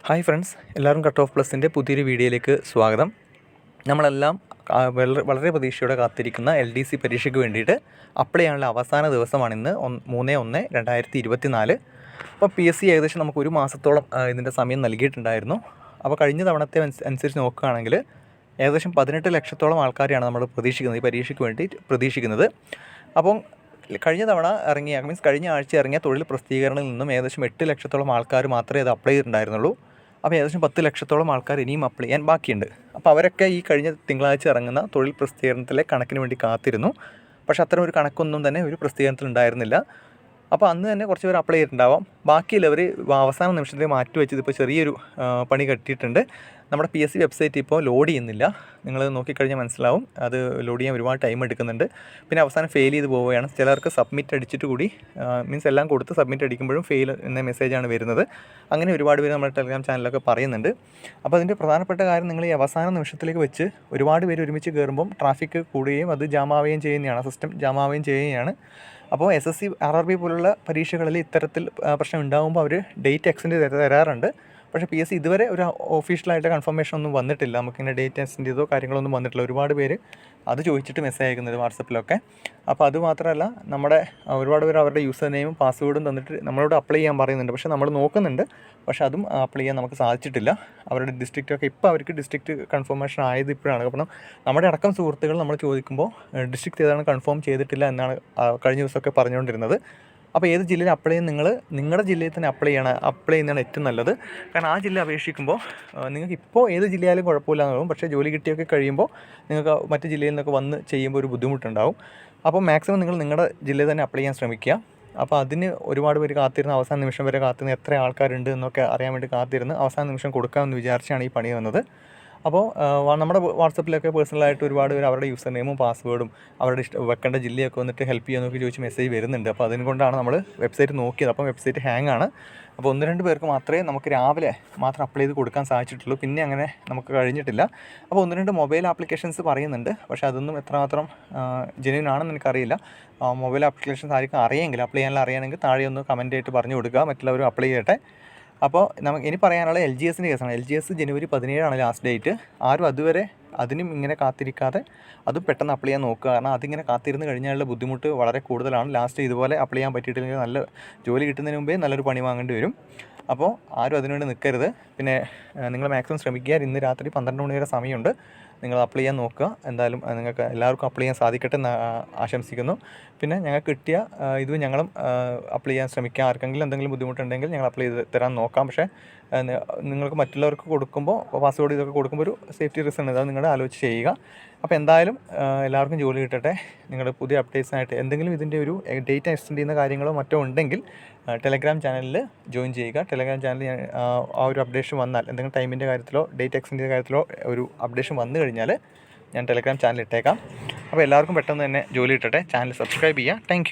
Hi friends, എല്ലാവരും cut off പ്ലസിൻ്റെ പുതിയൊരു വീഡിയോയിലേക്ക് സ്വാഗതം. നമ്മളെല്ലാം വളരെ പ്രതീക്ഷയോടെ കാത്തിരിക്കുന്ന LDC പരീക്ഷയ്ക്ക് വേണ്ടിയിട്ട് അപ്ലൈ ചെയ്യാനുള്ള അവസാന ദിവസമാണിന്ന് 3/1/2024. അപ്പോൾ PSC ഏകദേശം നമുക്ക് ഒരു മാസത്തോളം ഇതിൻ്റെ സമയം നൽകിയിട്ടുണ്ടായിരുന്നു. അപ്പോൾ കഴിഞ്ഞ തവണത്തെ അനുസരിച്ച് നോക്കുകയാണെങ്കിൽ ഏകദേശം 18 ലക്ഷത്തോളം ആൾക്കാരെയാണ് നമ്മൾ പ്രതീക്ഷിക്കുന്നത്, ഈ പരീക്ഷയ്ക്ക് വേണ്ടി പ്രതീക്ഷിക്കുന്നത്. അപ്പം കഴിഞ്ഞ തവണ കഴിഞ്ഞ ആഴ്ച ഇറങ്ങിയ തൊഴിൽ പ്രസിദ്ധീകരണത്തിൽ നിന്നും ഏകദേശം 8 ലക്ഷത്തോളം ആൾക്കാർ മാത്രമേ അത് അപ്ലൈ ചെയ്തിട്ടുണ്ടായിരുന്നുള്ളൂ. അപ്പോൾ ഏകദേശം 10 ലക്ഷത്തോളം ആൾക്കാർ ഇനിയും അപ്ലൈ ചെയ്യാൻ ബാക്കിയുണ്ട്. അപ്പോൾ അവരൊക്കെ ഈ കഴിഞ്ഞ തിങ്കളാഴ്ച ഇറങ്ങുന്ന തൊഴിൽ പ്രസിദ്ധീകരണത്തിലെ കണക്കിന് വേണ്ടി കാത്തിരുന്നു. പക്ഷേ അത്തരം ഒരു കണക്കൊന്നും തന്നെ ഒരു പ്രസിദ്ധീകരണത്തിൽ ഉണ്ടായിരുന്നില്ല. അപ്പോൾ അന്ന് തന്നെ കുറച്ച് പേർ അപ്ലൈ ചെയ്തിട്ടുണ്ടാവാം. ബാക്കിയുള്ളവർ അവസാന നിമിഷത്തിൽ മാറ്റി വെച്ചത് ഇപ്പോൾ ചെറിയൊരു പണി കെട്ടിയിട്ടുണ്ട്. നമ്മുടെ PSC വെബ്സൈറ്റ് ഇപ്പോൾ ലോഡ് ചെയ്യുന്നില്ല. നിങ്ങൾ നോക്കിക്കഴിഞ്ഞാൽ മനസ്സിലാവും, അത് ലോഡ് ചെയ്യാൻ ഒരുപാട് ടൈം എടുക്കുന്നുണ്ട്. പിന്നെ അവസാനം ഫെയിൽ ചെയ്ത് പോവുകയാണ്. ചിലർക്ക് സബ്മിറ്റ് അടിച്ചിട്ട് കൂടി മീൻസ് എല്ലാം കൊടുത്ത് സബ്മിറ്റ് അടിക്കുമ്പോഴും ഫെയിൽ എന്ന മെസ്സേജാണ് വരുന്നത്. അങ്ങനെ ഒരുപാട് പേര് നമ്മുടെ ടെലിഗ്രാം ചാനലൊക്കെ പറയുന്നുണ്ട്. അപ്പോൾ അതിൻ്റെ പ്രധാനപ്പെട്ട കാര്യം, നിങ്ങൾ ഈ അവസാന നിമിഷത്തിലേക്ക് വെച്ച് ഒരുപാട് പേര് ഒരുമിച്ച് കയറുമ്പം ട്രാഫിക് കൂടുകയും അത് ജാമാവുകയും ചെയ്യുന്നതാണ്, സിസ്റ്റം ജാമാവുകയും ചെയ്യുകയാണ്. അപ്പോൾ SSC RRB പോലുള്ള പരീക്ഷകളിൽ ഇത്തരത്തിൽ പ്രശ്നം ഉണ്ടാകുമ്പോൾ അവർ ഡേറ്റ് എക്സ്റ്റെൻഡ് തരാറുണ്ട്. പക്ഷേ PSC ഇതുവരെ ഒരു ഒഫീഷ്യലായിട്ട് കൺഫർമേഷൻ ഒന്നും വന്നിട്ടില്ല. നമുക്കിങ്ങനെ ഡേറ്റ് എക്സ്റ്റെൻഡ് ചെയ്തോ കാര്യങ്ങളൊന്നും വന്നിട്ടില്ല. ഒരുപാട് പേര് അത് ചോദിച്ചിട്ട് മെസ്സേജ് അയക്കുന്നത് വാട്സപ്പിലൊക്കെ. അപ്പോൾ അതുമാത്രമല്ല, നമ്മുടെ ഒരുപാട് പേര് അവരുടെ യൂസർ നെയിമും പാസ്വേഡും തന്നിട്ട് നമ്മളോട് അപ്ലൈ ചെയ്യാൻ പറയുന്നുണ്ട്. പക്ഷേ നമ്മൾ നോക്കുന്നുണ്ട്, പക്ഷേ അതും അപ്ലൈ ചെയ്യാൻ നമുക്ക് സാധിച്ചിട്ടില്ല. അവരുടെ ഡിസ്ട്രിക്റ്റൊക്കെ ഇപ്പോൾ അവർക്ക് ഡിസ്ട്രിക്റ്റ് കൺഫർമേഷൻ ആയത് ഇപ്പോഴാണ്. കാരണം നമ്മുടെ അടക്കം സുഹൃത്തുക്കൾ നമ്മൾ ചോദിക്കുമ്പോൾ ഡിസ്ട്രിക്റ്റ് ഏതാണ് കൺഫേം ചെയ്തിട്ടില്ല എന്നാണ് കഴിഞ്ഞ ദിവസമൊക്കെ പറഞ്ഞുകൊണ്ടിരുന്നത്. അപ്പോൾ ഏത് ജില്ലയിൽ അപ്ലൈ ചെയ്യുന്ന നിങ്ങളുടെ ജില്ലയിൽ തന്നെ അപ്ലൈ ചെയ്യുന്നതാണ് ഏറ്റവും നല്ലത്. കാരണം ആ ജില്ല അപേക്ഷിക്കുമ്പോൾ നിങ്ങൾക്ക് ഇപ്പോൾ ഏത് ജില്ലയായാലും കുഴപ്പമില്ല എന്നാകും. പക്ഷേ ജോലി കിട്ടിയൊക്കെ കഴിയുമ്പോൾ നിങ്ങൾക്ക് മറ്റ് ജില്ലയിൽ നിന്നൊക്കെ വന്ന് ചെയ്യുമ്പോൾ ഒരു ബുദ്ധിമുട്ടുണ്ടാവും. അപ്പോൾ മാക്സിമം നിങ്ങൾ നിങ്ങളുടെ ജില്ലയിൽ തന്നെ അപ്ലൈ ചെയ്യാൻ ശ്രമിക്കുക. അപ്പോൾ അതിന് ഒരുപാട് പേര് കാത്തിരുന്ന് അവസാന നിമിഷം വരെ കാത്തിരുന്ന് എത്ര ആൾക്കാരുണ്ട് എന്നൊക്കെ അറിയാൻ വേണ്ടി കാത്തിരുന്ന് അവസാന നിമിഷം കൊടുക്കാമെന്ന് വിചാരിച്ചാണ് ഈ പണി വന്നത്. അപ്പോൾ നമ്മുടെ വാട്സപ്പിലൊക്കെ പേഴ്സണലായിട്ട് ഒരുപാട് പേര് അവരുടെ യൂസർ നെയിമും പാസ്വേഡും അവരുടെ വെക്കേണ്ട ജില്ലയൊക്കെ വന്നിട്ട് ഹെൽപ്പ് ചെയ്യാമെന്നൊക്കെ ചോദിച്ച് മെസ്സേജ് വരുന്നുണ്ട്. അപ്പോൾ അതുകൊണ്ടാണ് നമ്മൾ വെബ്സൈറ്റ് നോക്കിയത്. അപ്പം വെബ്സൈറ്റ് ഹാങ് ആണ്. അപ്പോൾ 1-2 പേർക്ക് മാത്രമേ നമുക്ക് രാവിലെ മാത്രം അപ്ലൈ ചെയ്ത് കൊടുക്കാൻ സാധിച്ചിട്ടുള്ളൂ. പിന്നെ അങ്ങനെ നമുക്ക് കഴിഞ്ഞിട്ടില്ല. അപ്പോൾ 1-2 മൊബൈൽ ആപ്ലിക്കേഷൻസ് പറയുന്നുണ്ട്. പക്ഷേ അതൊന്നും എത്രമാത്രം ജെന്യൂൻ ആണെന്ന് എനിക്കറിയില്ല. മൊബൈൽ ആപ്ലിക്കേഷൻസ് ആർക്കും അറിയെങ്കിൽ അപ്ലൈ ചെയ്യാനുള്ള അറിയണമെങ്കിൽ താഴെ ഒന്ന് കമൻ്റ് ആയിട്ട് പറഞ്ഞു കൊടുക്കുക, മറ്റുള്ളവരും അപ്ലൈ ചെയ്യട്ടെ. അപ്പോൾ ഇനി പറയാനുള്ള LGSൻ്റെ കേസാണ്. LGS ജനുവരി 17 ലാസ്റ്റ് ഡേറ്റ്. ആരും അതുവരെ അതിനും ഇങ്ങനെ കാത്തിരിക്കാതെ അതും പെട്ടെന്ന് അപ്ലൈ ചെയ്യാൻ നോക്കുക. കാരണം അതിങ്ങനെ കാത്തിരുന്ന് കഴിഞ്ഞാലുള്ള ബുദ്ധിമുട്ട് വളരെ കൂടുതലാണ്. ലാസ്റ്റ് ഇതുപോലെ അപ്ലൈ ചെയ്യാൻ പറ്റിയിട്ടില്ലെങ്കിൽ നല്ല ജോലി കിട്ടുന്നതിന് മുമ്പേ നല്ലൊരു പണി വാങ്ങേണ്ടി വരും. അപ്പോൾ ആരും അതിനുവേണ്ടി നിൽക്കരുത്. പിന്നെ നിങ്ങൾ മാക്സിമം ശ്രമിക്കുക. ഇന്ന് രാത്രി 12 മണി വരെ സമയമുണ്ട്. നിങ്ങൾ അപ്ലൈ ചെയ്യാൻ നോക്കുക. എന്തായാലും നിങ്ങൾക്ക് എല്ലാവർക്കും അപ്ലൈ ചെയ്യാൻ സാധിക്കട്ടെ എന്ന് ആശംസിക്കുന്നു. പിന്നെ ഞങ്ങൾക്ക് കിട്ടിയ ഇത് ഞങ്ങളും അപ്ലൈ ചെയ്യാൻ ശ്രമിക്കുക. ആർക്കെങ്കിലും എന്തെങ്കിലും ബുദ്ധിമുട്ടുണ്ടെങ്കിൽ ഞങ്ങൾ അപ്ലൈ ചെയ്ത് തരാൻ നോക്കാം. പക്ഷേ നിങ്ങൾക്ക് മറ്റുള്ളവർക്ക് കൊടുക്കുമ്പോൾ പാസ്വേഡ് ഇതൊക്കെ കൊടുക്കുമ്പോൾ ഒരു സേഫ്റ്റി റിസ്ക് ഉണ്ട്. അത് നിങ്ങൾ ആലോചിച്ച് ചെയ്യുക. അപ്പോൾ എന്തായാലും എല്ലാവർക്കും ജോലി കിട്ടട്ടെ. നിങ്ങളുടെ പുതിയ അപ്ഡേറ്റ്സിനായിട്ട് എന്തെങ്കിലും ഇതിൻ്റെ ഒരു ഡേറ്റ് എക്സ്റ്റെൻഡ് ചെയ്യുന്ന കാര്യങ്ങളോ മറ്റോ ഉണ്ടെങ്കിൽ ടെലഗ്രാം ചാനലിൽ ജോയിൻ ചെയ്യുക. ടെലഗ്രാം ചാനലിൽ ആ ഒരു അപ്ഡേഷൻ വന്നാൽ, എന്തെങ്കിലും ടൈമിൻ്റെ കാര്യത്തിലോ ഡേറ്റ് എക്സ്റ്റെൻഡ് കാര്യത്തിലോ ഒരു അപ്ഡേഷൻ വന്നു കഴിഞ്ഞാൽ ഞാൻ ടെലഗ്രാം ചാനൽ ഇട്ടേക്കാം. അപ്പോൾ എല്ലാവർക്കും പെട്ടെന്ന് തന്നെ ജോലി കിട്ടട്ടെ. ചാനൽ സബ്സ്ക്രൈബ് ചെയ്യുക. താങ്ക്